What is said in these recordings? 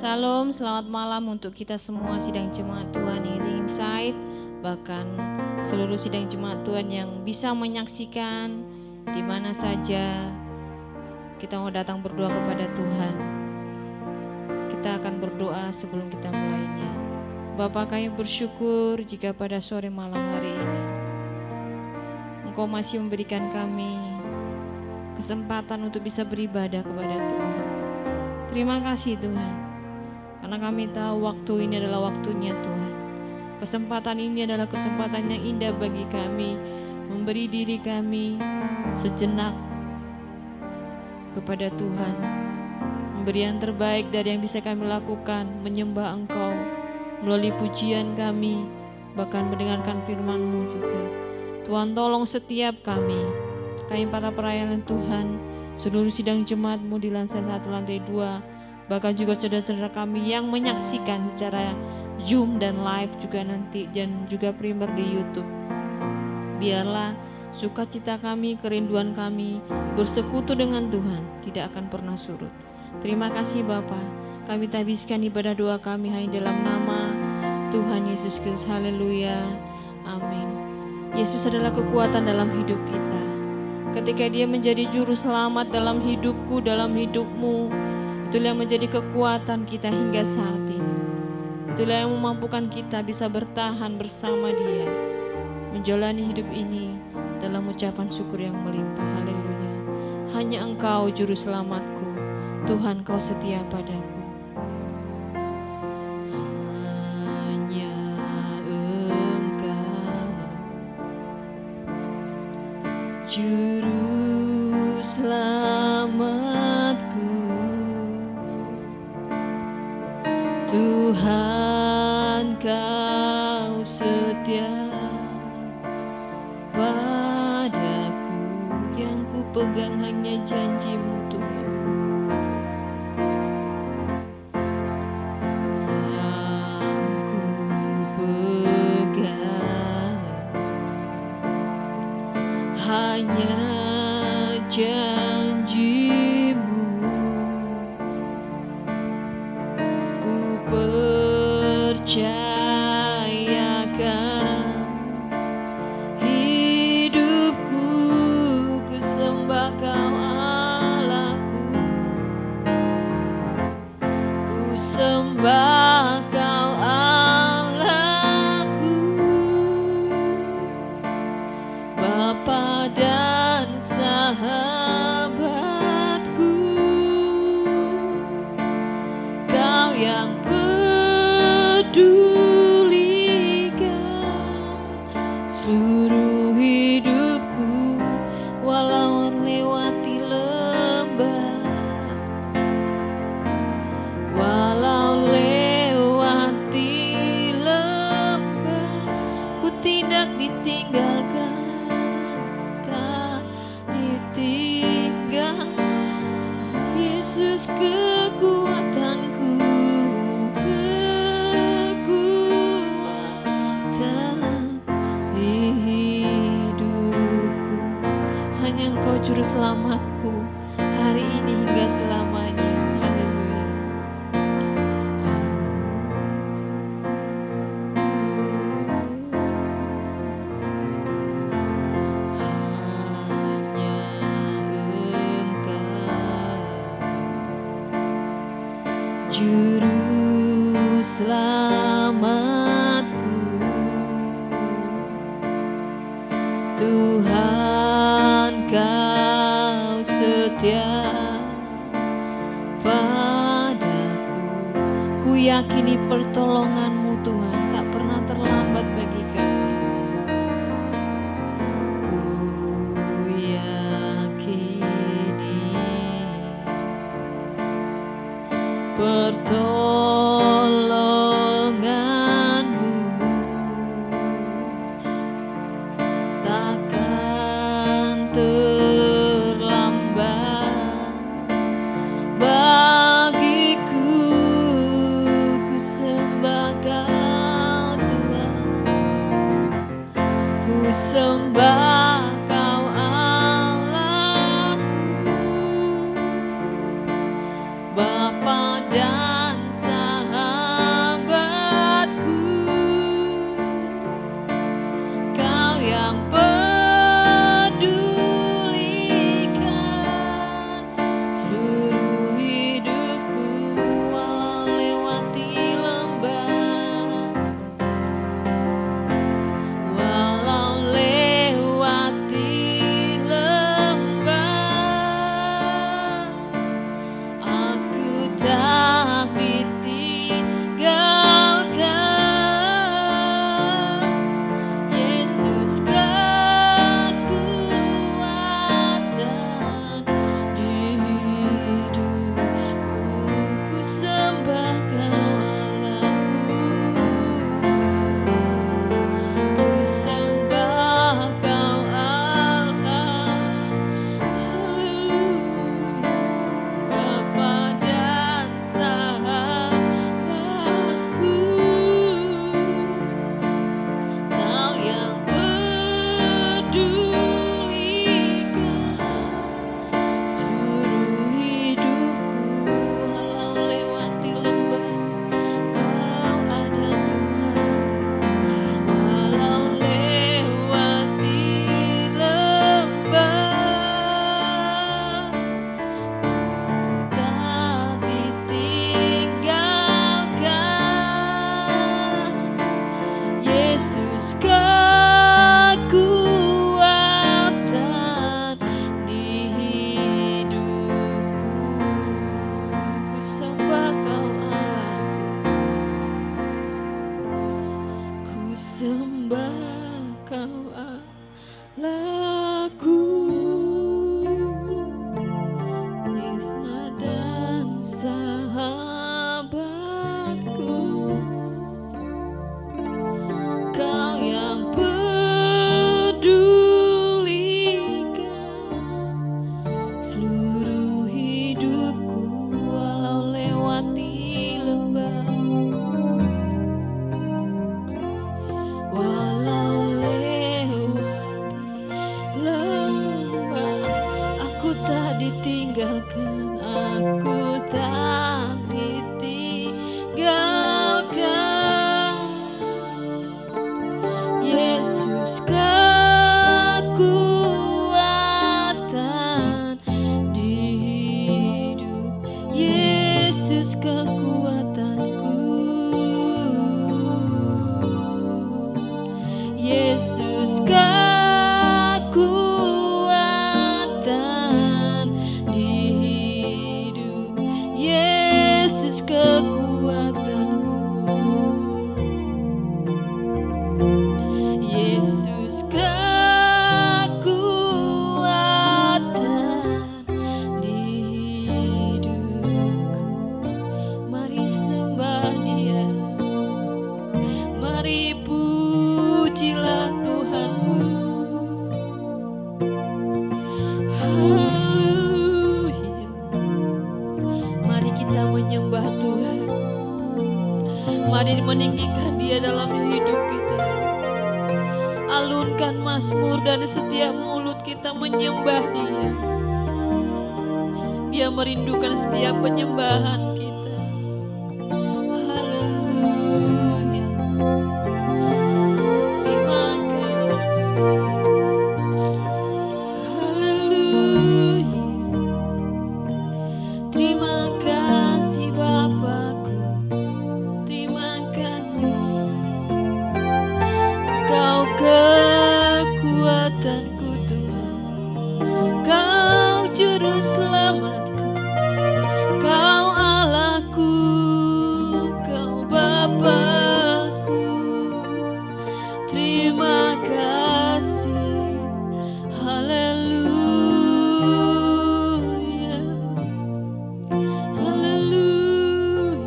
Salam, selamat malam untuk kita semua sidang jemaat Tuhan yang di Insight, bahkan seluruh sidang jemaat Tuhan yang bisa menyaksikan di mana saja. Kita mau datang berdoa kepada Tuhan. Kita akan berdoa sebelum kita mulainya. Bapa, kami bersyukur jika pada sore malam hari ini Engkau masih memberikan kami kesempatan untuk bisa beribadah kepada Tuhan. Terima kasih Tuhan, karena kami tahu waktu ini adalah waktunya Tuhan. Kesempatan ini adalah kesempatan yang indah bagi kami, memberi diri kami sejenak kepada Tuhan, memberi yang terbaik dari yang bisa kami lakukan, menyembah Engkau melalui pujian kami, bahkan mendengarkan firman-Mu juga. Tuhan, tolong setiap kami para pelayan Tuhan, seluruh sidang jemaat-Mu di lantai 1, lantai 2, bahkan juga saudara-saudara kami yang menyaksikan secara Zoom dan live juga nanti, dan juga primer di YouTube. Biarlah sukacita kami, kerinduan kami bersekutu dengan Tuhan tidak akan pernah surut. Terima kasih Bapa. Kami tabiskan ibadah doa kami hanya dalam nama Tuhan Yesus Kristus. Haleluya. Amin. Yesus adalah kekuatan dalam hidup kita. Ketika Dia menjadi juru selamat dalam hidupku, dalam hidupmu, itulah yang menjadi kekuatan kita hingga saat ini. Itulah yang memampukan kita bisa bertahan bersama Dia, menjalani hidup ini dalam ucapan syukur yang melimpah. Haleluya. Hanya Engkau juru selamatku, Tuhan, Kau setia padaku. Hanya Engkau juru selamatku, Tuhan, Kau setia padaku. Yang ku pegang hanya janji-Mu Tuhan. Yang ku pegang hanya janji-Mu. Ku percayakan hidupku, ku sembah Kau Allahku, ku sembah Kau Allahku, Bapa dan sahabatku. Kau yang pedulikan seluruh hidupku, walau lewati lembah, walau lewati lembah, ku tidak ditinggalkan, tak ditinggal. Yesus kekuatanku, kekuatan di hidupku. Hanya Engkau juru selamatku hari ini hingga selamanya. Haleluya. Juru selamatku, Tuhan, Kau setia padaku. Ku yakini pertolongan-Mu Tuhan tak pernah terlambat bagi kami. Ku yakini pertolongan-Mu takkan terlambat bagiku. Ku sembah Kau Tuhan, ku sembah Kau Allahku, Bapa dan Sang tinggalkan, aku tak ditinggalkan. Yesus kekuatan di hidup, Yesus kekuatanku, Yesus kekuatan di hidup, Yesus kekuatanku, Yesus kekuatan di hidupku. Mari sembah Dia, mari pujilah Tuhanku. Haleluya. Mari kita menyembah Tuhan. Mari meninggikan Dia dalam hidup kita. Alunkan mazmur dan setiap mulut kita menyembah Dia. Dia merindukan setiap penyembahan kita. Haleluya. Terima kasih. Haleluya. Terima kasih Bapakku. Terima kasih. Kau kekuatanku Tuhan, Kau juru selamatku, Kau Allahku, Kau Bapakku. Terima kasih. Haleluya. Haleluya.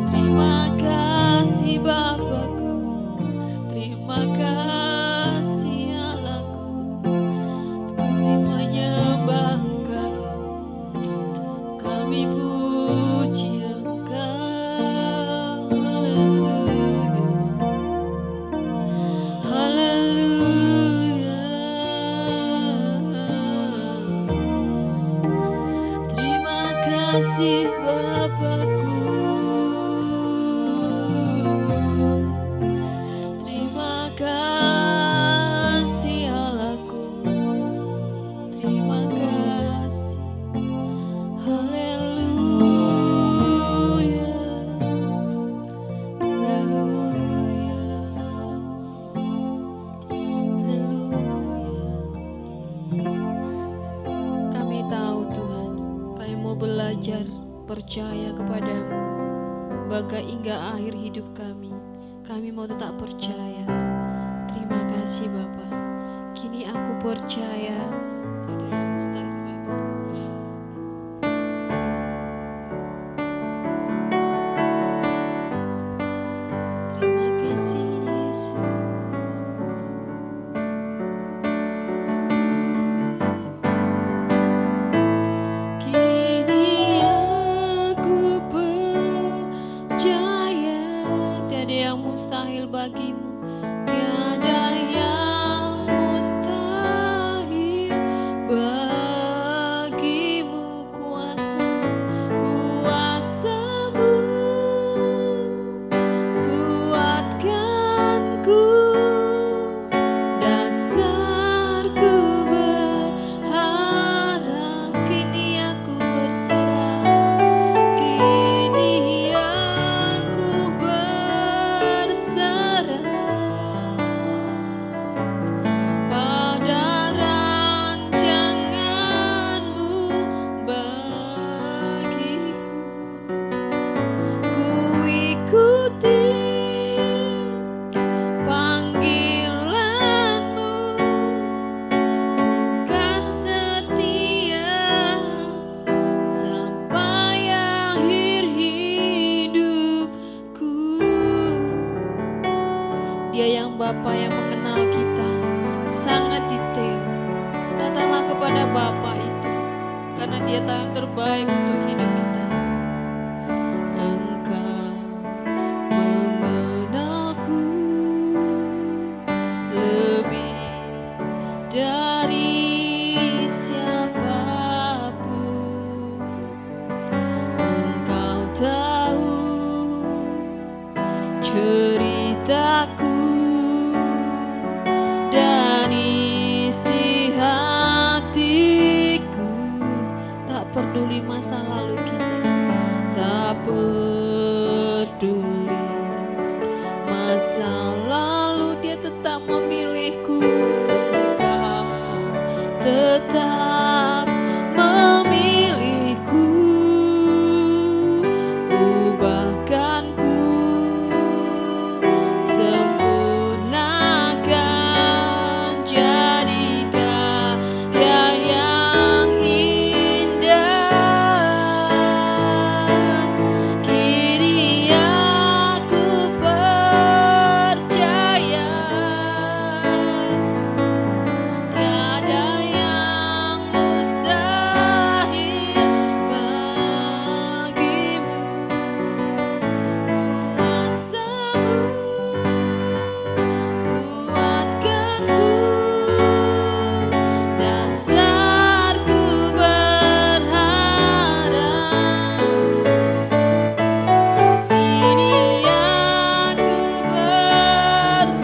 Terima kasih Bapakku, terima kasih Allahku. Kami menyembah Engkau, kami puji Engkau. Haleluya. Haleluya. Terima kasih Bapakku. Terima kasih Allahku. Terima kasih. Haleluya. Haleluya. Haleluya. Kami tahu Tuhan, kami mau belajar percaya kepadamu, bahkan hingga akhir hidup kami. Kami mau tetap percaya. Terima kasih Bapa. Kini aku percaya. Terima kasih Yesus. Kini aku percaya tiada yang mustahil bagimu, tiada yang mustahil bagimu. Kuasamu kuatkanku, dasarku berharap. Kini aku berserah, kini aku berserah pada rancanganmu bagiku. Ku ikuti panggilanmu, bukan setia sampai akhir hidupku. Dia yang Bapa yang mengenal kita sangat detail. Datanglah kepada Bapa itu, karena Dia tahu yang terbaik untuk hidup kita. Engkau mengenalku lebih dari siapapun. peduli masa lalu kita, tak peduli masa lalu, Dia tetap memilihku, Engkau tetap memilihku. Ubahkan ku, sempurnakan, jadikan yang indah. Kini aku percaya tiada yang mustahil bagimu. Kuasamu kuatkanku, dasarku berharap. Kini aku bersarah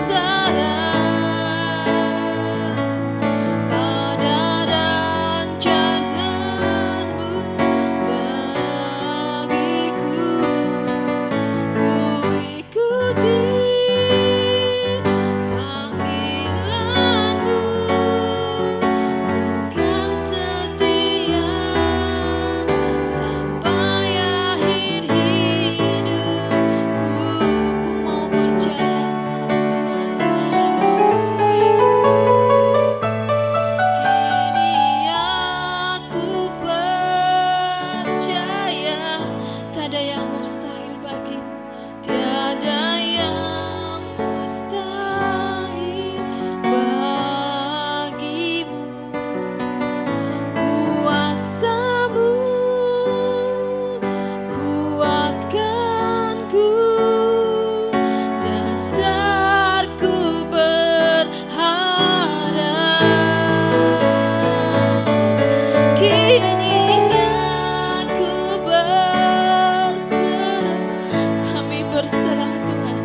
pada rancangan-Mu bagiku. Ku ikuti panggilan-Mu, bukan setia sampai akhir hidupku. Ku mau percaya kini aku percaya tiada yang mustahil bagimu, tiada yang mustahil bagimu. Kuasamu kuatkanku, dasarku berharap. Kini aku berserah, kami berserah Tuhan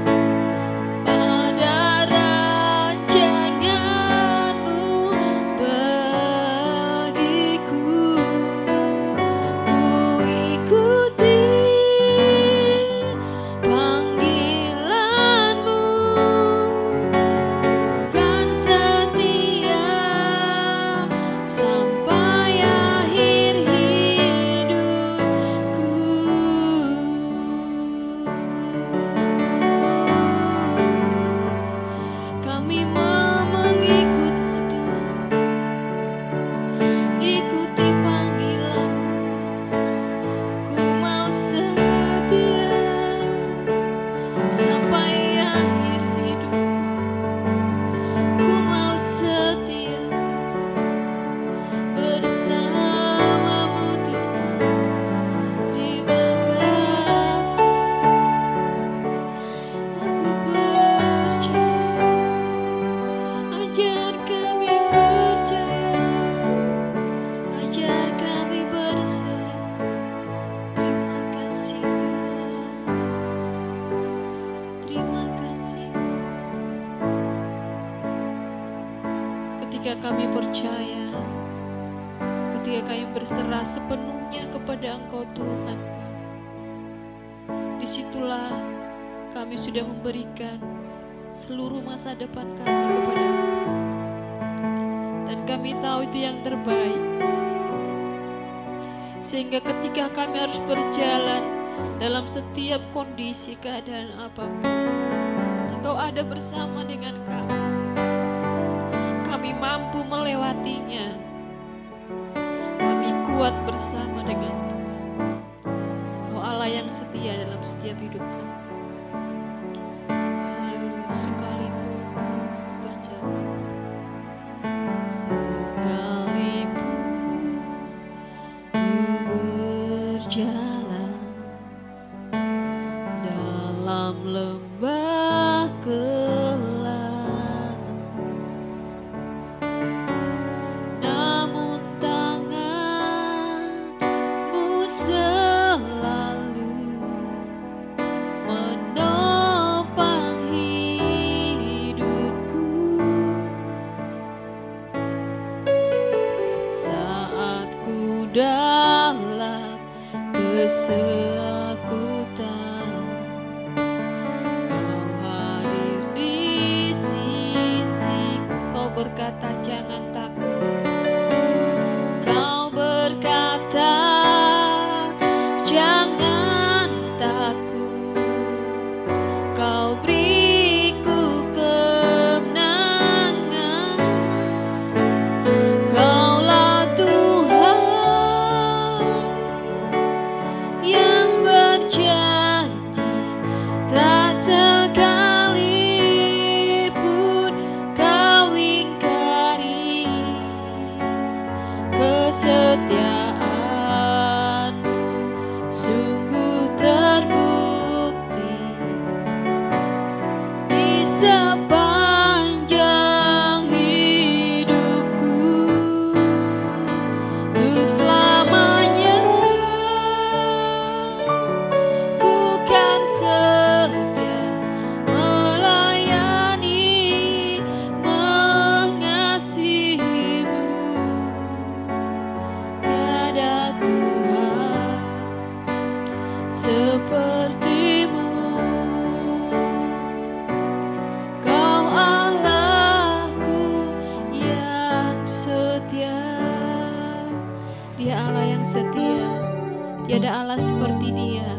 pada rancangan-Mu bagiku. Ku ikuti panggilan-Mu, bukan setia sampai akhir hidupku. Kami mau mengikut-Mu Tuhan, ikuti panggilan-Mu. Ku mau setia sampai akhir hidupku. Ku mau setia bersama-Mu Tuhan. Terima kasih, aku percaya. Ajar kami percaya, ajar kami berserah. Terima kasih Tuhan, terima kasih. Ketika kami percaya, ketika kami berserah sepenuhnya kepada Engkau Tuhan, disitulah kami sudah memberikan seluruh masa depan kami kepada Engkau. Dan kami tahu itu yang terbaik. Sehingga ketika kami harus berjalan dalam setiap kondisi keadaan apapun, Engkau ada bersama dengan kami. Kami mampu melewatinya. Kami kuat bersama dengan Tuhan. Engkau Allah yang setia dalam setiap hidup kami. Haleluya. Sekalipun berjalan, sekalipun ku berjalan dalam lembah gelap, namun tangan-Mu selalu menopang hidupku. Saat ku dalam kesakitan, Kau hadir di sisiku. Kau berkata jangan takut. Kau berkata jangan takut. Kau beriku kemenangan. Kaulah Tuhan yang berjanji, tak sekalipun Kau ingkari kesetiaan-Mu. Sungguh terbukti di sepanjang hidupku, untuk selamanya ku kan setia melayani, mengasihi-Mu. Tiada Tuhan seperti-Mu. Kau Allahku yang setia. Dia Allah yang setia, tiada Allah seperti Dia.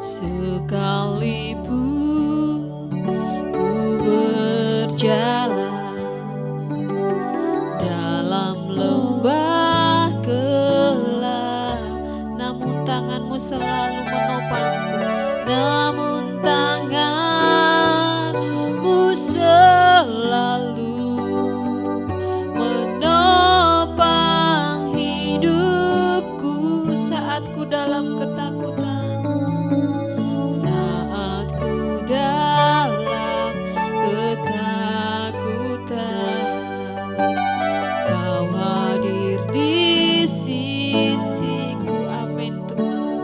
Sekalipun ku berjalan dalam lembah gelap, namun tangan-Mu selalu menopangku. Namun tangan-Mu selalu menopang hidupku saat ku dalam ketakutan, saat ku dalam ketakutan. Kau hadir di sisiku. Amin Tuhan.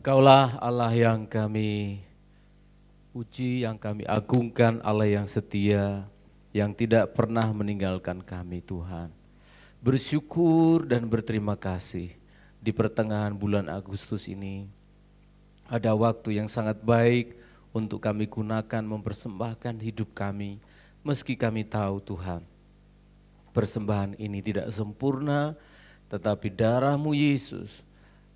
Engkaulah Allah yang kami puji, yang kami agungkan, Allah yang setia, yang tidak pernah meninggalkan kami Tuhan. Bersyukur dan berterima kasih di pertengahan bulan Agustus ini. Ada waktu yang sangat baik untuk kami gunakan mempersembahkan hidup kami. Meski kami tahu Tuhan, persembahan ini tidak sempurna, tetapi darah-Mu Yesus,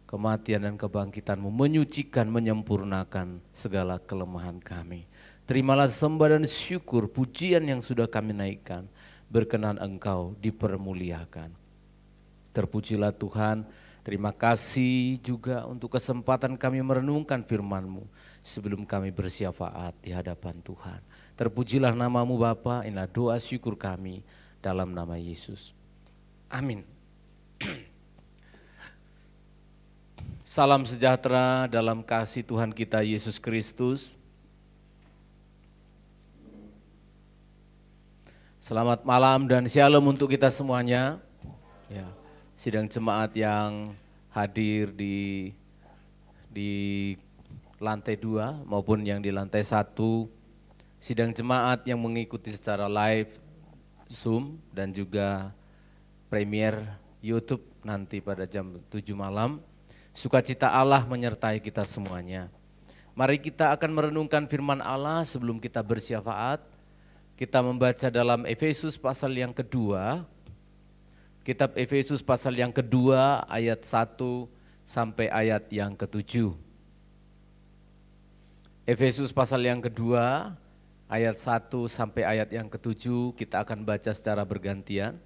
kematian dan kebangkitan-Mu menyucikan, menyempurnakan segala kelemahan kami. Terimalah sembah dan syukur, pujian yang sudah kami naikkan, berkenan Engkau dipermuliakan. Terpujilah Tuhan, terima kasih juga untuk kesempatan kami merenungkan firman-Mu sebelum kami bersyafaat di hadapan Tuhan. Terpujilah nama-Mu Bapa, inilah doa syukur kami dalam nama Yesus. Amin. Salam sejahtera dalam kasih Tuhan kita Yesus Kristus. Selamat malam dan shalom untuk kita semuanya. Ya, sidang jemaat yang hadir di lantai 2 maupun yang di lantai 1, sidang jemaat yang mengikuti secara live Zoom dan juga premier YouTube nanti pada jam 7 malam. Sukacita Allah menyertai kita semuanya. Mari kita akan merenungkan firman Allah sebelum kita bersyafaat. Kita membaca dalam Efesus pasal yang kedua. Kitab Efesus pasal yang kedua ayat 1 sampai ayat yang ke-7. Efesus pasal yang kedua ayat 1 sampai ayat yang ke-7 kita akan baca secara bergantian.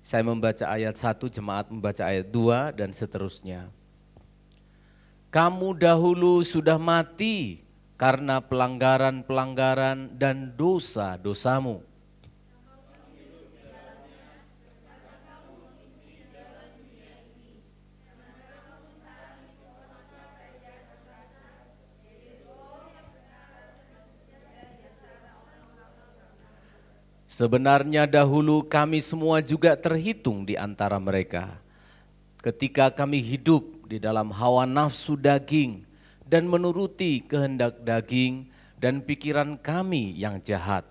Saya membaca ayat 1, jemaat membaca ayat 2 dan seterusnya. Kamu dahulu sudah mati karena pelanggaran-pelanggaran dan dosa-dosamu. Sebenarnya dahulu kami semua juga terhitung di antara mereka. Ketika kami hidup di dalam hawa nafsu daging dan menuruti kehendak daging dan pikiran kami yang jahat.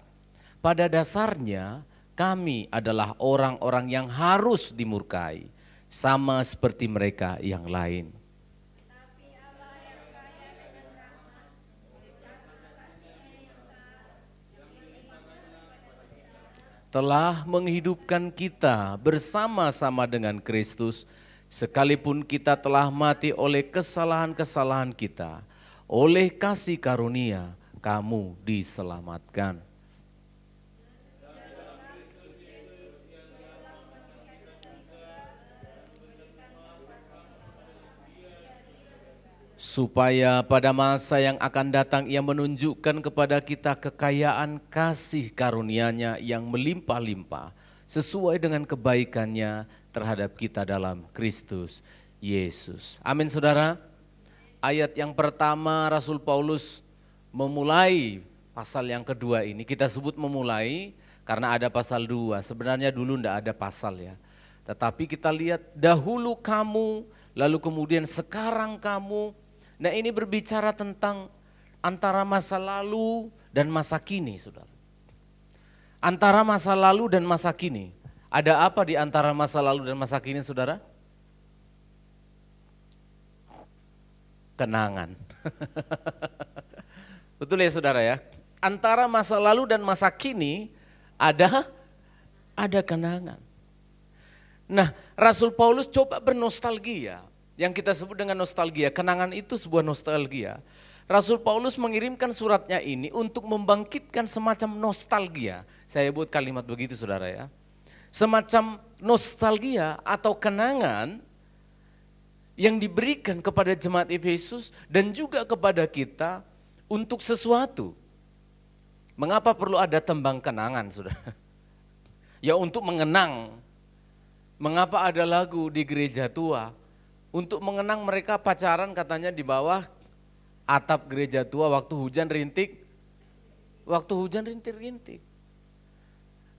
Pada dasarnya kami adalah orang-orang yang harus dimurkai, sama seperti mereka yang lain. Telah menghidupkan kita bersama-sama dengan Kristus, sekalipun kita telah mati oleh kesalahan-kesalahan kita, oleh kasih karunia kamu diselamatkan. Supaya pada masa yang akan datang ia menunjukkan kepada kita kekayaan kasih karunia-Nya yang melimpah-limpah sesuai dengan kebaikan-Nya terhadap kita dalam Kristus Yesus. Amin saudara. Ayat yang pertama Rasul Paulus memulai pasal yang kedua ini, kita sebut memulai karena ada pasal 2, sebenarnya dulu enggak ada pasal ya. Tetapi kita lihat dahulu kamu, lalu kemudian sekarang kamu. Nah ini berbicara tentang antara masa lalu dan masa kini saudara. Antara masa lalu dan masa kini. Ada apa di antara masa lalu dan masa kini saudara? Kenangan. Betul ya saudara ya? Antara masa lalu dan masa kini ada kenangan. Nah Rasul Paulus coba bernostalgia. Yang kita sebut dengan nostalgia, kenangan itu sebuah nostalgia. Rasul Paulus mengirimkan suratnya ini untuk membangkitkan semacam nostalgia. Saya buat kalimat begitu saudara ya. Semacam nostalgia atau kenangan yang diberikan kepada jemaat Efesus dan juga kepada kita untuk sesuatu. Mengapa perlu ada tembang kenangan saudara? Ya untuk mengenang. Mengapa ada lagu di gereja tua? Untuk mengenang mereka pacaran katanya di bawah atap gereja tua waktu hujan rintik. Waktu hujan rintik-rintik.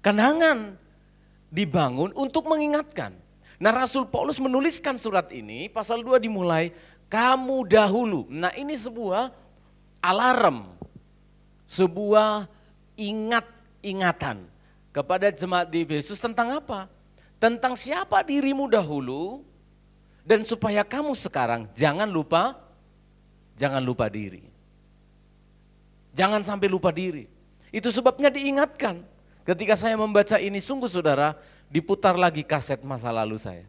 Kenangan dibangun untuk mengingatkan. Nah Rasul Paulus menuliskan surat ini, pasal 2 dimulai, Kamu dahulu. Nah ini sebuah alarm, sebuah ingatan kepada jemaat di Efesus tentang apa? Tentang siapa dirimu dahulu, dan supaya kamu sekarang jangan lupa diri. Jangan sampai lupa diri. Itu sebabnya diingatkan. Ketika saya membaca ini, sungguh saudara, diputar lagi kaset masa lalu saya.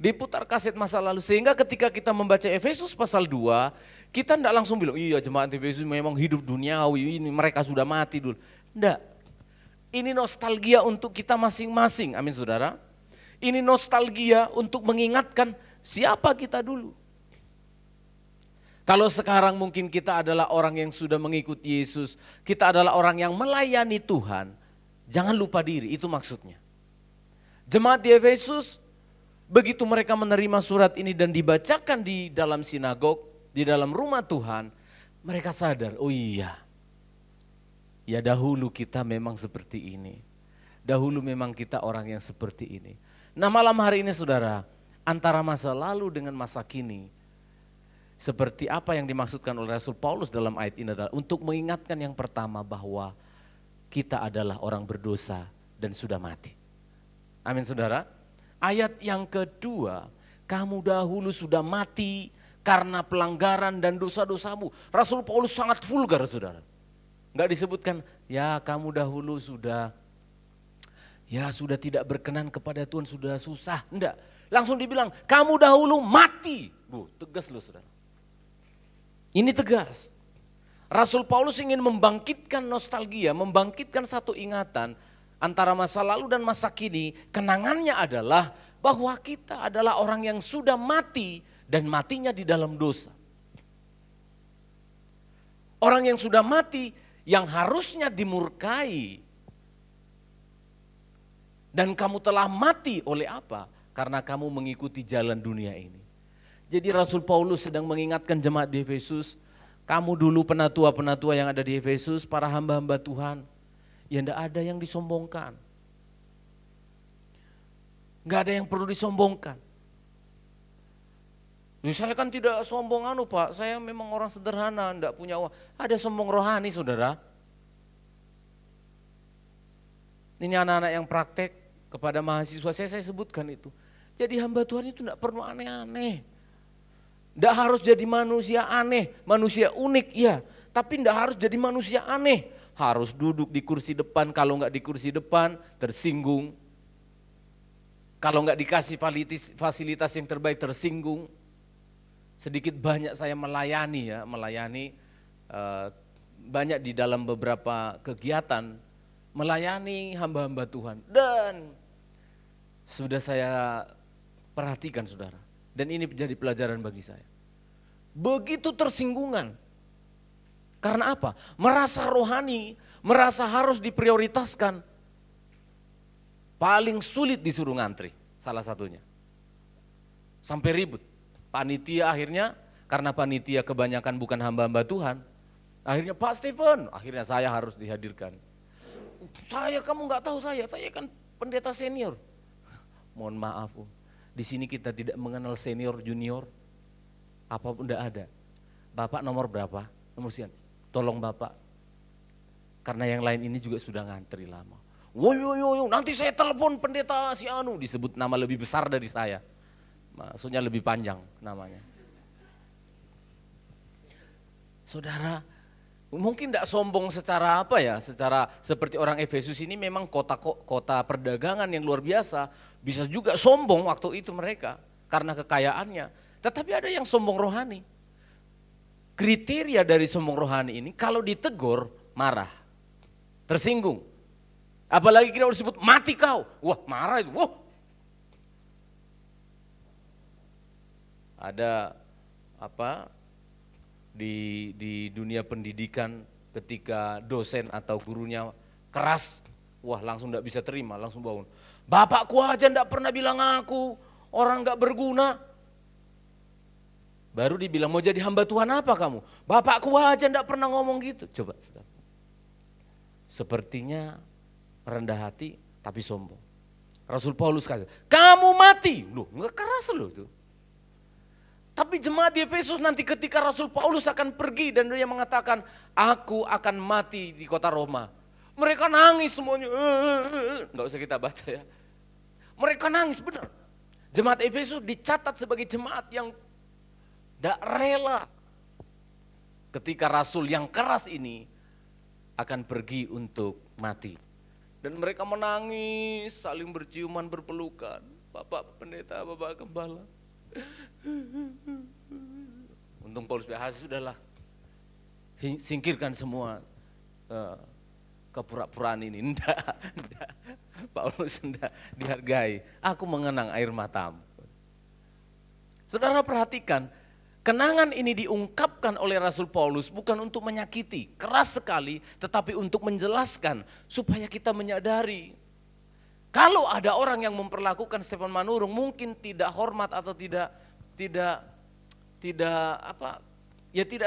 Diputar kaset masa lalu, sehingga ketika kita membaca Efesus pasal 2, kita tidak langsung bilang, iya jemaat Efesus memang hidup duniawi, ini mereka sudah mati dulu. Tidak, ini nostalgia untuk kita masing-masing, amin saudara. Ini nostalgia untuk mengingatkan siapa kita dulu. Kalau sekarang mungkin kita adalah orang yang sudah mengikuti Yesus, kita adalah orang yang melayani Tuhan, jangan lupa diri, itu maksudnya. Jemaat di Efesus, begitu mereka menerima surat ini dan dibacakan di dalam sinagog, di dalam rumah Tuhan, mereka sadar, oh iya, ya dahulu kita memang seperti ini. Dahulu memang kita orang yang seperti ini. Nah malam hari ini saudara, antara masa lalu dengan masa kini, seperti apa yang dimaksudkan oleh Rasul Paulus dalam ayat ini adalah untuk mengingatkan yang pertama bahwa kita adalah orang berdosa dan sudah mati. Amin saudara. Ayat yang kedua, kamu dahulu sudah mati karena pelanggaran dan dosa-dosamu. Rasul Paulus sangat vulgar saudara. Enggak disebutkan, ya kamu dahulu sudah tidak berkenan kepada Tuhan, sudah susah. Enggak, langsung dibilang, kamu dahulu mati. Tegas loh saudara. Ini tegas. Rasul Paulus ingin membangkitkan nostalgia, membangkitkan satu ingatan antara masa lalu dan masa kini. Kenangannya adalah bahwa kita adalah orang yang sudah mati dan matinya di dalam dosa. Orang yang sudah mati yang harusnya dimurkai. Dan kamu telah mati oleh apa? Karena kamu mengikuti jalan dunia ini. Jadi Rasul Paulus sedang mengingatkan jemaat di Efesus, kamu dulu penatua-penatua yang ada di Efesus, para hamba-hamba Tuhan, ya enggak ada yang disombongkan. Enggak ada yang perlu disombongkan. Saya kan tidak sombong Pak, saya memang orang sederhana, enggak punya uang. Ada sombong rohani saudara. Ini anak-anak yang praktek kepada mahasiswa saya sebutkan itu. Jadi hamba Tuhan itu enggak perlu aneh-aneh. Tidak harus jadi manusia aneh, manusia unik ya, tapi tidak harus jadi manusia aneh. Harus duduk di kursi depan, kalau enggak di kursi depan tersinggung. Kalau enggak dikasih fasilitas yang terbaik tersinggung. Sedikit banyak saya melayani banyak di dalam beberapa kegiatan, melayani hamba-hamba Tuhan. Dan sudah saya perhatikan saudara. Dan ini menjadi pelajaran bagi saya. Begitu tersinggungan. Karena apa? Merasa rohani, merasa harus diprioritaskan. Paling sulit disuruh ngantri, salah satunya. Sampai ribut. Panitia akhirnya, karena panitia kebanyakan bukan hamba-hamba Tuhan. Akhirnya Pak Stephen, akhirnya saya harus dihadirkan. Kamu nggak tahu saya kan pendeta senior. Mohon maaf, di sini kita tidak mengenal senior, junior, apapun tidak ada. Bapak nomor berapa? Nomor sekian. Tolong Bapak, karena yang lain ini juga sudah ngantri lama. Woyo, nanti saya telepon pendeta si Anu, disebut nama lebih besar dari saya. Maksudnya lebih panjang namanya. Saudara, mungkin tidak sombong secara secara seperti orang Efesus ini memang kota perdagangan yang luar biasa. Bisa juga sombong waktu itu mereka karena kekayaannya. Tetapi ada yang sombong rohani. Kriteria dari sombong rohani ini kalau ditegur marah, tersinggung. Apalagi kita disebut mati kau, wah marah itu. Wah. Ada di dunia pendidikan ketika dosen atau gurunya keras, wah langsung tidak bisa terima, langsung bangun. Bapakku aja enggak pernah bilang aku orang enggak berguna. Baru dibilang mau jadi hamba Tuhan apa kamu? Bapakku aja enggak pernah ngomong gitu. Coba saudara. Sepertinya rendah hati tapi sombong. Rasul Paulus kata, kamu mati. Loh, enggak keras loh itu. Tapi jemaat di Efesus nanti ketika Rasul Paulus akan pergi dan dia mengatakan, aku akan mati di kota Roma. Mereka nangis semuanya. Nggak usah kita baca ya. Mereka nangis benar. Jemaat Efesus dicatat sebagai jemaat yang tidak rela ketika Rasul yang keras ini akan pergi untuk mati. Dan mereka menangis, saling berciuman, berpelukan. Bapak pendeta, Bapak gembala. Untung Paulus bilang, sudahlah, singkirkan semua kepura-puraan ini. Enggak. Paulus enggak dihargai. Aku mengenang air matamu. Saudara perhatikan, kenangan ini diungkapkan oleh Rasul Paulus bukan untuk menyakiti, keras sekali, tetapi untuk menjelaskan supaya kita menyadari. Kalau ada orang yang memperlakukan Stephen Manurung mungkin tidak hormat atau tidak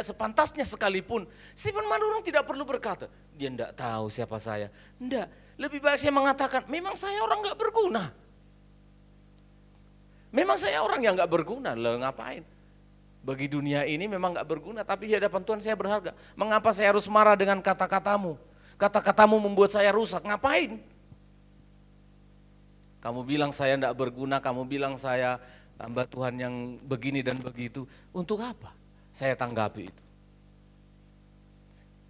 sepantasnya sekalipun, Stephen Manurung tidak perlu berkata, dia tidak tahu siapa saya. Enggak, lebih baik saya mengatakan, memang saya orang nggak berguna. Memang saya orang yang nggak berguna, loh ngapain? Bagi dunia ini memang gak berguna, tapi di hadapan Tuhan saya berharga. Mengapa saya harus marah dengan kata-katamu? Kata-katamu membuat saya rusak, ngapain? Kamu bilang saya gak berguna, kamu bilang saya hamba Tuhan yang begini dan begitu. Untuk apa? Saya tanggapi itu.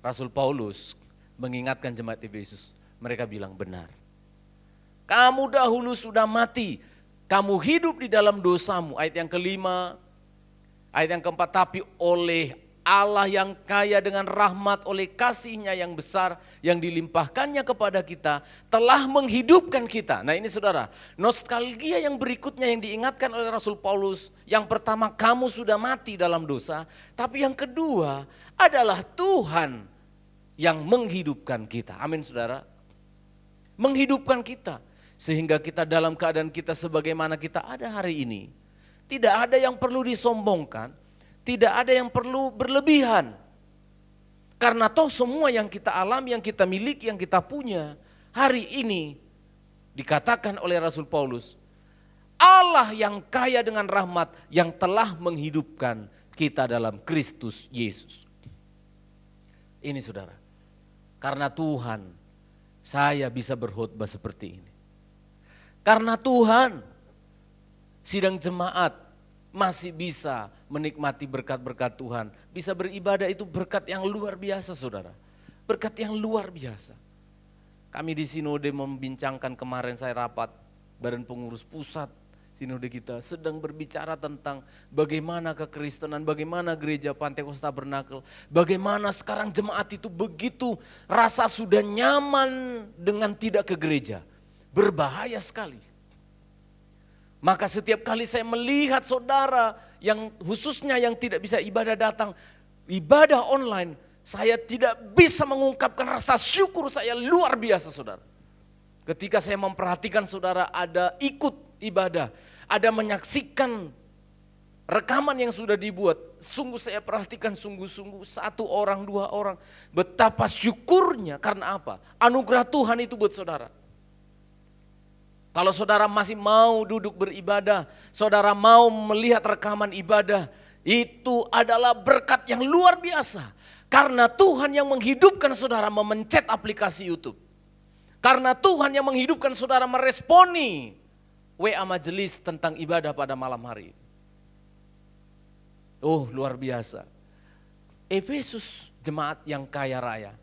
Rasul Paulus mengingatkan jemaat Efesus, mereka bilang benar. Kamu dahulu sudah mati, kamu hidup di dalam dosamu. Ayat yang kelima. Ayat yang keempat, tapi oleh Allah yang kaya dengan rahmat, oleh kasih-Nya yang besar, yang dilimpahkannya kepada kita, telah menghidupkan kita. Nah ini saudara, nostalgia yang berikutnya yang diingatkan oleh Rasul Paulus, yang pertama kamu sudah mati dalam dosa, tapi yang kedua adalah Tuhan yang menghidupkan kita. Amin saudara. Menghidupkan kita, sehingga kita dalam keadaan kita sebagaimana kita ada hari ini. Tidak ada yang perlu disombongkan, tidak ada yang perlu berlebihan. Karena toh semua yang kita alami, yang kita miliki, yang kita punya, hari ini dikatakan oleh Rasul Paulus, Allah yang kaya dengan rahmat yang telah menghidupkan kita dalam Kristus Yesus. Ini saudara, karena Tuhan saya bisa berkhotbah seperti ini. Karena Tuhan sidang jemaat masih bisa menikmati berkat-berkat Tuhan. Bisa beribadah itu berkat yang luar biasa saudara. Berkat yang luar biasa. Kami di Sinode membincangkan kemarin saya rapat Badan Pengurus Pusat Sinode kita sedang berbicara tentang bagaimana kekristenan, bagaimana gereja Pantekosta Tabernakel, bagaimana sekarang jemaat itu begitu rasa sudah nyaman dengan tidak ke gereja. Berbahaya sekali. Maka setiap kali saya melihat saudara yang khususnya yang tidak bisa ibadah datang, ibadah online, saya tidak bisa mengungkapkan rasa syukur saya luar biasa saudara. Ketika saya memperhatikan saudara ada ikut ibadah, ada menyaksikan rekaman yang sudah dibuat, sungguh saya perhatikan sungguh-sungguh 1 orang, 2 orang, betapa syukurnya karena apa? Anugerah Tuhan itu buat saudara. Kalau saudara masih mau duduk beribadah, saudara mau melihat rekaman ibadah, itu adalah berkat yang luar biasa. Karena Tuhan yang menghidupkan saudara memencet aplikasi YouTube. Karena Tuhan yang menghidupkan saudara meresponi WA majelis tentang ibadah pada malam hari. Oh luar biasa. Efesus jemaat yang kaya raya.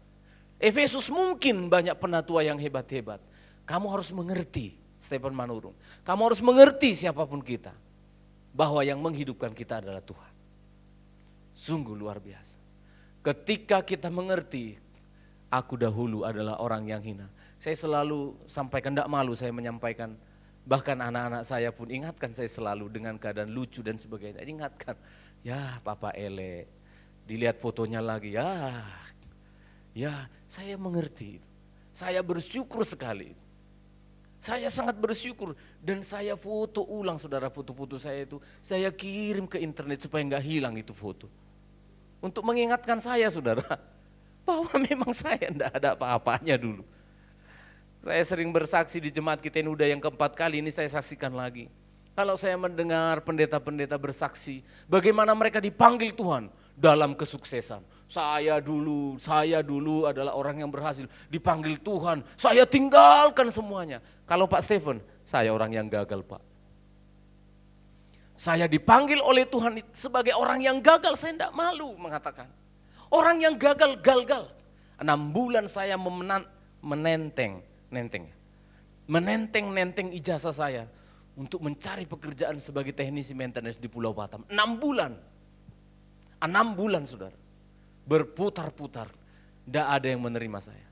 Efesus mungkin banyak penatua yang hebat-hebat. Kamu harus mengerti. Stephen Manurung, kamu harus mengerti siapapun kita, bahwa yang menghidupkan kita adalah Tuhan. Sungguh luar biasa. Ketika kita mengerti, aku dahulu adalah orang yang hina. Saya selalu sampaikan, tidak malu saya menyampaikan, bahkan anak-anak saya pun ingatkan saya selalu dengan keadaan lucu dan sebagainya. Ingatkan, ya Papa Ele, dilihat fotonya lagi, ya saya mengerti itu. Saya bersyukur sekali. Saya sangat bersyukur dan saya foto ulang saudara foto-foto saya itu. Saya kirim ke internet supaya nggak hilang itu foto. Untuk mengingatkan saya saudara, bahwa memang saya enggak ada apa-apanya dulu. Saya sering bersaksi di jemaat kita yang udah yang keempat kali, ini saya saksikan lagi. Kalau saya mendengar pendeta-pendeta bersaksi, bagaimana mereka dipanggil Tuhan dalam kesuksesan. Saya dulu adalah orang yang berhasil, dipanggil Tuhan, saya tinggalkan semuanya. Kalau Pak Stephen, saya orang yang gagal, Pak. Saya dipanggil oleh Tuhan sebagai orang yang gagal, saya tidak malu mengatakan. Orang yang gagal. 6 bulan saya menenteng ijazah saya untuk mencari pekerjaan sebagai teknisi maintenance di Pulau Batam. 6 bulan. 6 bulan, saudara. Berputar-putar. Tidak ada yang menerima saya.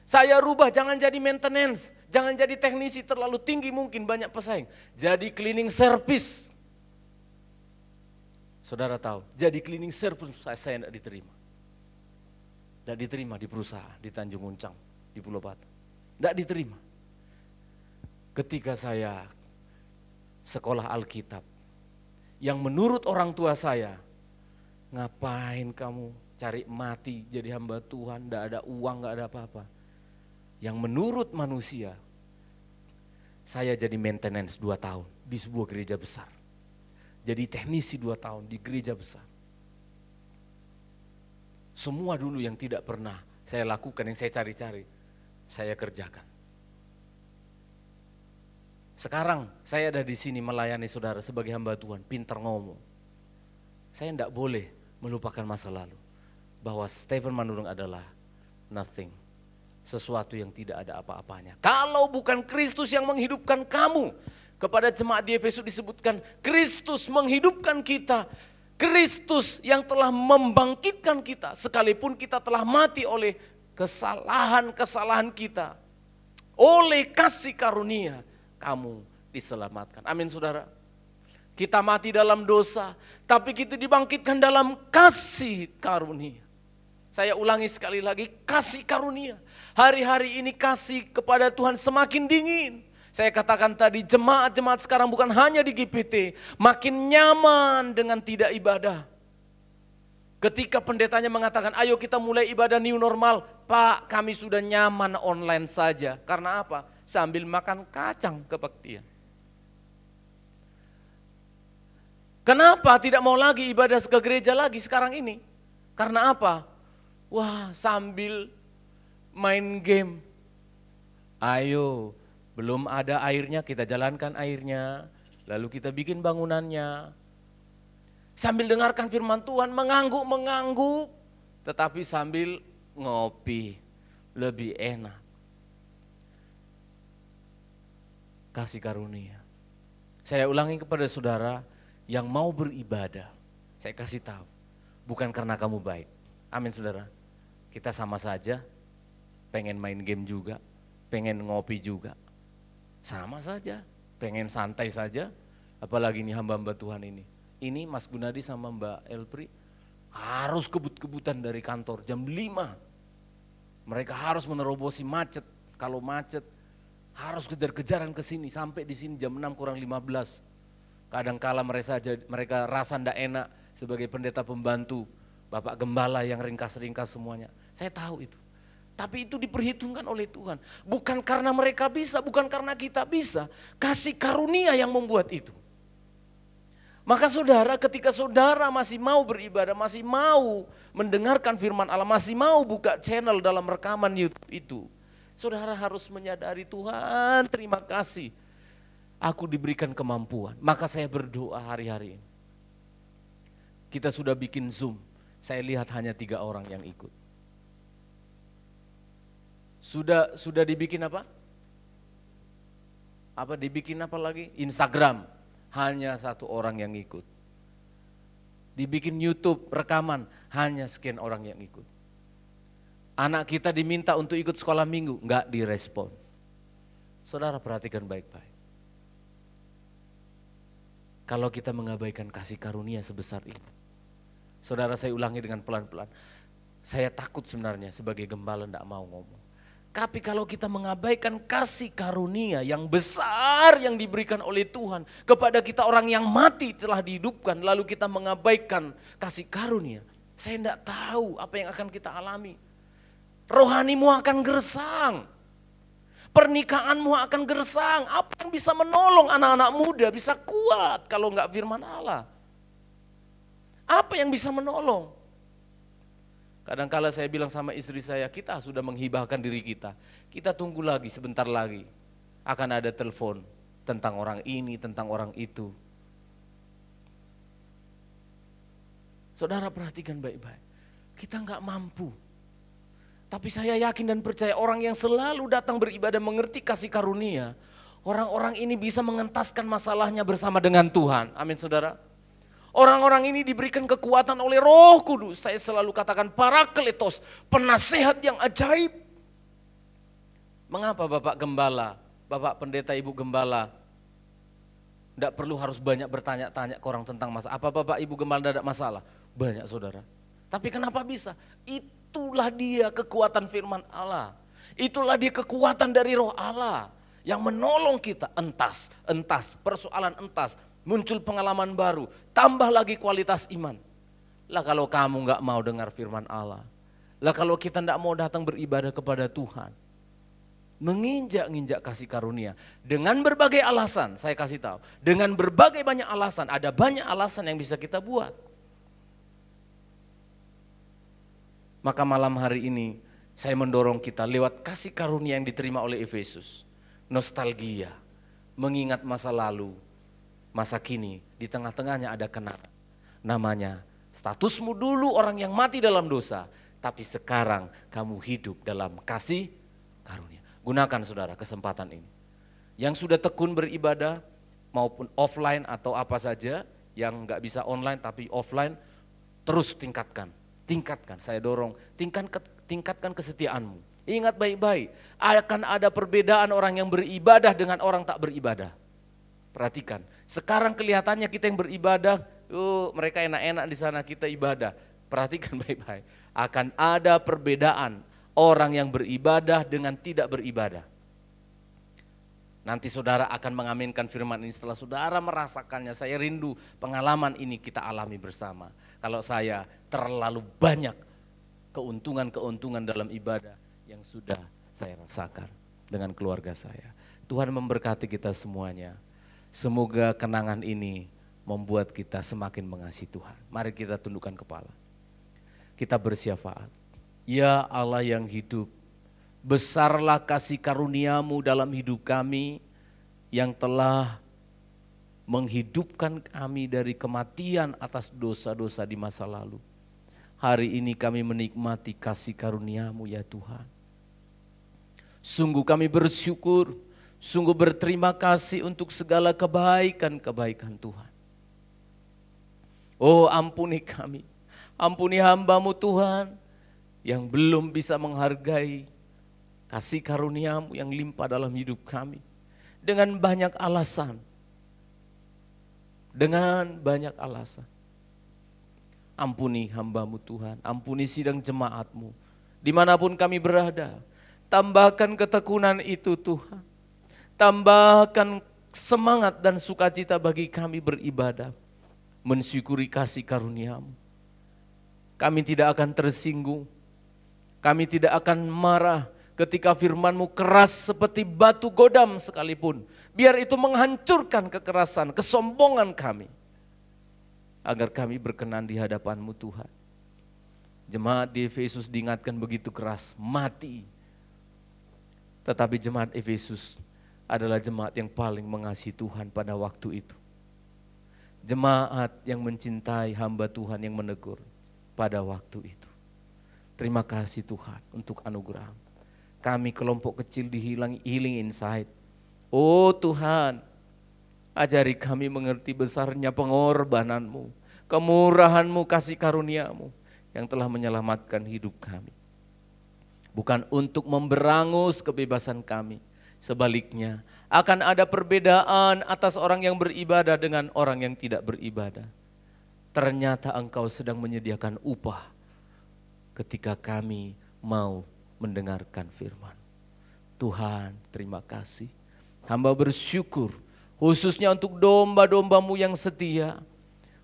Saya rubah, jangan jadi maintenance. Jangan jadi teknisi terlalu tinggi, mungkin banyak pesaing. Jadi cleaning service. Saudara tahu, jadi cleaning service saya tidak diterima. Tidak diterima di perusahaan, di Tanjung Uncang, di Pulau Batam. Tidak diterima. Ketika saya sekolah Alkitab, yang menurut orang tua saya, ngapain kamu cari mati jadi hamba Tuhan, tidak ada uang, tidak ada apa-apa. Yang menurut manusia, saya jadi maintenance 2 tahun di sebuah gereja besar. Jadi teknisi 2 tahun di gereja besar. Semua dulu yang tidak pernah saya lakukan, yang saya cari-cari, saya kerjakan. Sekarang saya ada di sini melayani saudara sebagai hamba Tuhan, pintar ngomong. Saya tidak boleh melupakan masa lalu. Bahwa Stephen Manurung adalah nothing. Sesuatu yang tidak ada apa-apanya. Kalau bukan Kristus yang menghidupkan kamu. Kepada jemaat di Efesus disebutkan, Kristus menghidupkan kita. Kristus yang telah membangkitkan kita. Sekalipun kita telah mati oleh kesalahan-kesalahan kita. Oleh kasih karunia, kamu diselamatkan. Amin, saudara. Kita mati dalam dosa, tapi kita dibangkitkan dalam kasih karunia. Saya ulangi sekali lagi, kasih karunia. Hari-hari ini kasih kepada Tuhan semakin dingin. Saya katakan tadi, jemaat-jemaat sekarang bukan hanya di GPT, makin nyaman dengan tidak ibadah. Ketika pendetanya mengatakan, ayo kita mulai ibadah new normal. Pak, kami sudah nyaman online saja. Karena apa? Sambil makan kacang kebaktian. Kenapa tidak mau lagi ibadah ke gereja lagi sekarang ini? Karena apa? Wah, sambil main game. Ayo, belum ada airnya, kita jalankan airnya. Lalu kita bikin bangunannya. Sambil dengarkan firman Tuhan, mengangguk-mengangguk. Tetapi sambil ngopi, lebih enak. Kasih karunia. Saya ulangi kepada saudara yang mau beribadah. Saya kasih tahu, bukan karena kamu baik. Amin, saudara. Kita sama saja, pengen main game juga, pengen ngopi juga. Sama saja, pengen santai saja, apalagi ini hamba-hamba Tuhan ini. Ini Mas Gunadi sama Mbak Elpri harus kebut-kebutan dari kantor jam 5. Mereka harus menerobosi macet. Kalau macet harus kejar-kejaran ke sini, sampai di sini jam 6 kurang 15. Kadangkala mereka rasa ndak enak sebagai pendeta pembantu, Bapak Gembala yang ringkas-ringkas semuanya. Saya tahu itu. Tapi itu diperhitungkan oleh Tuhan. Bukan karena mereka bisa, bukan karena kita bisa. Kasih karunia yang membuat itu. Maka saudara, ketika saudara masih mau beribadah, masih mau mendengarkan firman Allah, masih mau buka channel dalam rekaman YouTube itu, saudara harus menyadari, Tuhan terima kasih. Aku diberikan kemampuan. Maka saya berdoa hari-hari ini. Kita sudah bikin Zoom. Saya lihat hanya 3 orang yang ikut. Sudah dibikin apa? Dibikin apa lagi? Instagram, hanya 1 orang yang ikut. Dibikin YouTube rekaman, hanya sekian orang yang ikut. Anak kita diminta untuk ikut sekolah minggu, enggak direspon. Saudara perhatikan baik-baik. Kalau kita mengabaikan kasih karunia sebesar ini. Saudara, saya ulangi dengan pelan-pelan. Saya takut sebenarnya sebagai gembala enggak mau ngomong. Tapi kalau kita mengabaikan kasih karunia yang besar yang diberikan oleh Tuhan kepada kita orang yang mati telah dihidupkan, lalu kita mengabaikan kasih karunia, saya tidak tahu apa yang akan kita alami. Rohanimu akan gersang. Pernikahanmu akan gersang. Apa yang bisa menolong anak-anak muda bisa kuat kalau enggak firman Allah? Apa yang bisa menolong? Kadang-kala saya bilang sama istri saya, kita sudah menghibahkan diri kita. Kita tunggu lagi, sebentar lagi. Akan ada telepon tentang orang ini, tentang orang itu. Saudara perhatikan baik-baik. Kita enggak mampu. Tapi saya yakin dan percaya orang yang selalu datang beribadah mengerti kasih karunia. Orang-orang ini bisa mengentaskan masalahnya bersama dengan Tuhan. Amin saudara. Orang-orang ini diberikan kekuatan oleh Roh Kudus. Saya selalu katakan parakletos, penasehat yang ajaib. Mengapa Bapak Gembala, Bapak Pendeta, Ibu Gembala tidak perlu harus banyak bertanya-tanya ke orang tentang masalah. Apa Bapak Ibu Gembala tidak ada masalah? Banyak saudara. Tapi kenapa bisa? Itulah dia kekuatan firman Allah. Itulah dia kekuatan dari Roh Allah yang menolong kita. Entas, persoalan entas. Muncul pengalaman baru, tambah lagi kualitas iman. Lah kalau kamu gak mau dengar firman Allah. Lah kalau kita gak mau datang beribadah kepada Tuhan. Menginjak-injak kasih karunia. Dengan berbagai alasan, saya kasih tahu. Dengan berbagai banyak alasan, ada banyak alasan yang bisa kita buat. Maka malam hari ini saya mendorong kita lewat kasih karunia yang diterima oleh Efesus. Nostalgia, mengingat masa lalu, masa kini, di tengah-tengahnya ada kenangan. Namanya, statusmu dulu orang yang mati dalam dosa, tapi sekarang kamu hidup dalam kasih karunia. Gunakan saudara kesempatan ini. Yang sudah tekun beribadah, maupun offline atau apa saja, yang gak bisa online tapi offline, terus tingkatkan. Tingkatkan, saya dorong, tingkatkan kesetiaanmu. Ingat baik-baik, akan ada perbedaan orang yang beribadah dengan orang tak beribadah. Perhatikan, sekarang kelihatannya kita yang beribadah, mereka enak-enak di sana, kita ibadah. Perhatikan baik-baik, akan ada perbedaan orang yang beribadah dengan tidak beribadah. Nanti saudara akan mengaminkan firman ini setelah saudara merasakannya. Saya rindu pengalaman ini kita alami bersama. Kalau saya terlalu banyak keuntungan-keuntungan dalam ibadah yang sudah saya rasakan dengan keluarga saya. Tuhan memberkati kita semuanya. Semoga kenangan ini membuat kita semakin mengasihi Tuhan. Mari kita tundukkan kepala. Kita bersyafaat. Ya Allah yang hidup, besarlah kasih karuniamu dalam hidup kami yang telah menghidupkan kami dari kematian atas dosa-dosa di masa lalu. Hari ini kami menikmati kasih karuniamu ya Tuhan. Sungguh kami bersyukur, sungguh berterima kasih untuk segala kebaikan-kebaikan Tuhan. Oh ampuni kami, ampuni hamba-Mu Tuhan yang belum bisa menghargai kasih karuniamu yang limpah dalam hidup kami. Dengan banyak alasan. Dengan banyak alasan. Ampuni hamba-Mu Tuhan, ampuni sidang jemaat-Mu. Dimanapun kami berada, tambahkan ketekunan itu Tuhan. Tambahkan semangat dan sukacita bagi kami beribadah. Mensyukuri kasih karunia-Mu. Kami tidak akan tersinggung. Kami tidak akan marah ketika firman-Mu keras seperti batu godam sekalipun. Biar itu menghancurkan kekerasan, kesombongan kami. Agar kami berkenan di hadapan-Mu Tuhan. Jemaat di Efesus diingatkan begitu keras, mati. Tetapi jemaat Efesus adalah jemaat yang paling mengasihi Tuhan pada waktu itu. Jemaat yang mencintai hamba Tuhan yang menegur pada waktu itu. Terima kasih Tuhan untuk anugerah. Kami kelompok kecil di Healing Insight. Oh Tuhan, ajari kami mengerti besarnya pengorbanan-Mu, kemurahan-Mu, kasih karunia-Mu yang telah menyelamatkan hidup kami. Bukan untuk memberangus kebebasan kami, sebaliknya akan ada perbedaan atas orang yang beribadah dengan orang yang tidak beribadah. Ternyata Engkau sedang menyediakan upah ketika kami mau mendengarkan firman. Tuhan, terima kasih. Hamba bersyukur khususnya untuk domba-domba-Mu yang setia,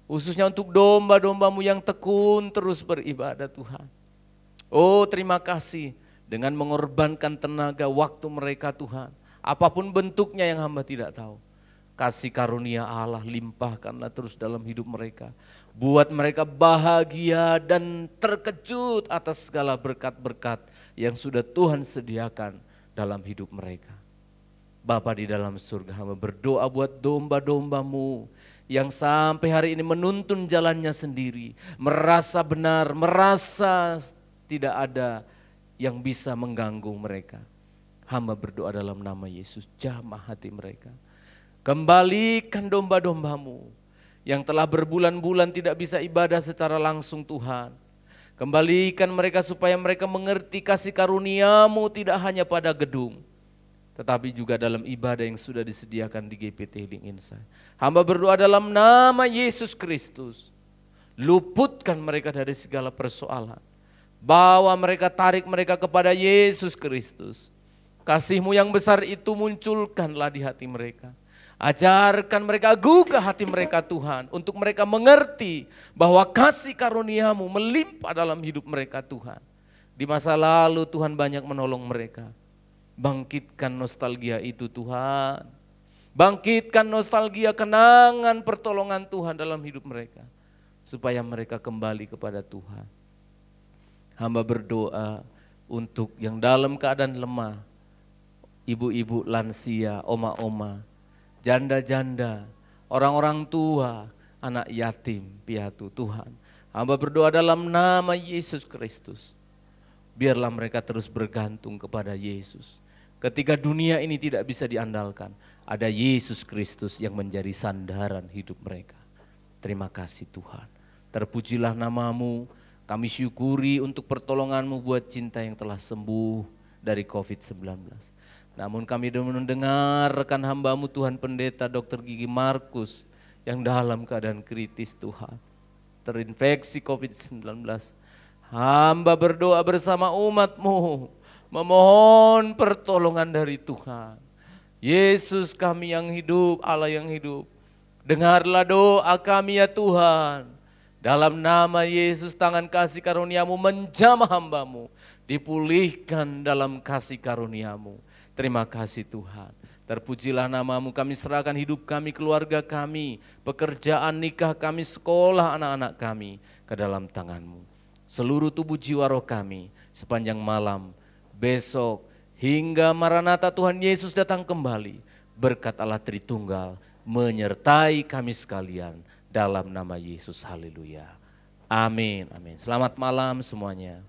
khususnya untuk domba-domba-Mu yang tekun terus beribadah Tuhan. Oh terima kasih, dengan mengorbankan tenaga, waktu mereka Tuhan. Apapun bentuknya yang hamba tidak tahu. Kasih karunia Allah limpahkanlah terus dalam hidup mereka. Buat mereka bahagia dan terkejut atas segala berkat-berkat yang sudah Tuhan sediakan dalam hidup mereka. Bapa di dalam surga, hamba berdoa buat domba-dombamu yang sampai hari ini menuntun jalannya sendiri, merasa benar, merasa tidak ada yang bisa mengganggu mereka. Hamba berdoa dalam nama Yesus, jamah hati mereka. Kembalikan domba-dombamu yang telah berbulan-bulan tidak bisa ibadah secara langsung Tuhan. Kembalikan mereka supaya mereka mengerti kasih karunia-Mu tidak hanya pada gedung, tetapi juga dalam ibadah yang sudah disediakan di GPT Healing Insight. Hamba berdoa dalam nama Yesus Kristus, luputkan mereka dari segala persoalan. Bawa mereka, tarik mereka kepada Yesus Kristus. Kasih-Mu yang besar itu munculkanlah di hati mereka. Ajarkan mereka, gugah hati mereka Tuhan, untuk mereka mengerti bahwa kasih karunia-Mu melimpah dalam hidup mereka Tuhan. Di masa lalu Tuhan banyak menolong mereka. Bangkitkan nostalgia itu Tuhan. Bangkitkan nostalgia kenangan pertolongan Tuhan dalam hidup mereka. Supaya mereka kembali kepada Tuhan. Hamba berdoa untuk yang dalam keadaan lemah. Ibu-ibu lansia, oma-oma, janda-janda, orang-orang tua, anak yatim, piatu Tuhan. Hamba berdoa dalam nama Yesus Kristus. Biarlah mereka terus bergantung kepada Yesus. Ketika dunia ini tidak bisa diandalkan, ada Yesus Kristus yang menjadi sandaran hidup mereka. Terima kasih Tuhan. Terpujilah nama-Mu, kami syukuri untuk pertolongan-Mu buat cinta yang telah sembuh dari COVID-19. Namun kami mendengar rekan hamba-Mu Tuhan Pendeta Dr. Gigi Markus yang dalam keadaan kritis Tuhan, terinfeksi COVID-19. Hamba berdoa bersama umat-Mu, memohon pertolongan dari Tuhan. Yesus kami yang hidup, Allah yang hidup, dengarlah doa kami ya Tuhan. Dalam nama Yesus, tangan kasih karunia-Mu menjamah hamba-Mu, dipulihkan dalam kasih karunia-Mu. Terima kasih Tuhan. Terpujilah nama-Mu, kami serahkan hidup kami, keluarga kami, pekerjaan, nikah kami, sekolah anak-anak kami ke dalam tangan-Mu. Seluruh tubuh jiwa roh kami sepanjang malam, besok, hingga Maranatha Tuhan Yesus datang kembali. Berkat Allah Tritunggal menyertai kami sekalian dalam nama Yesus. Haleluya. Amin. Amin. Selamat malam semuanya.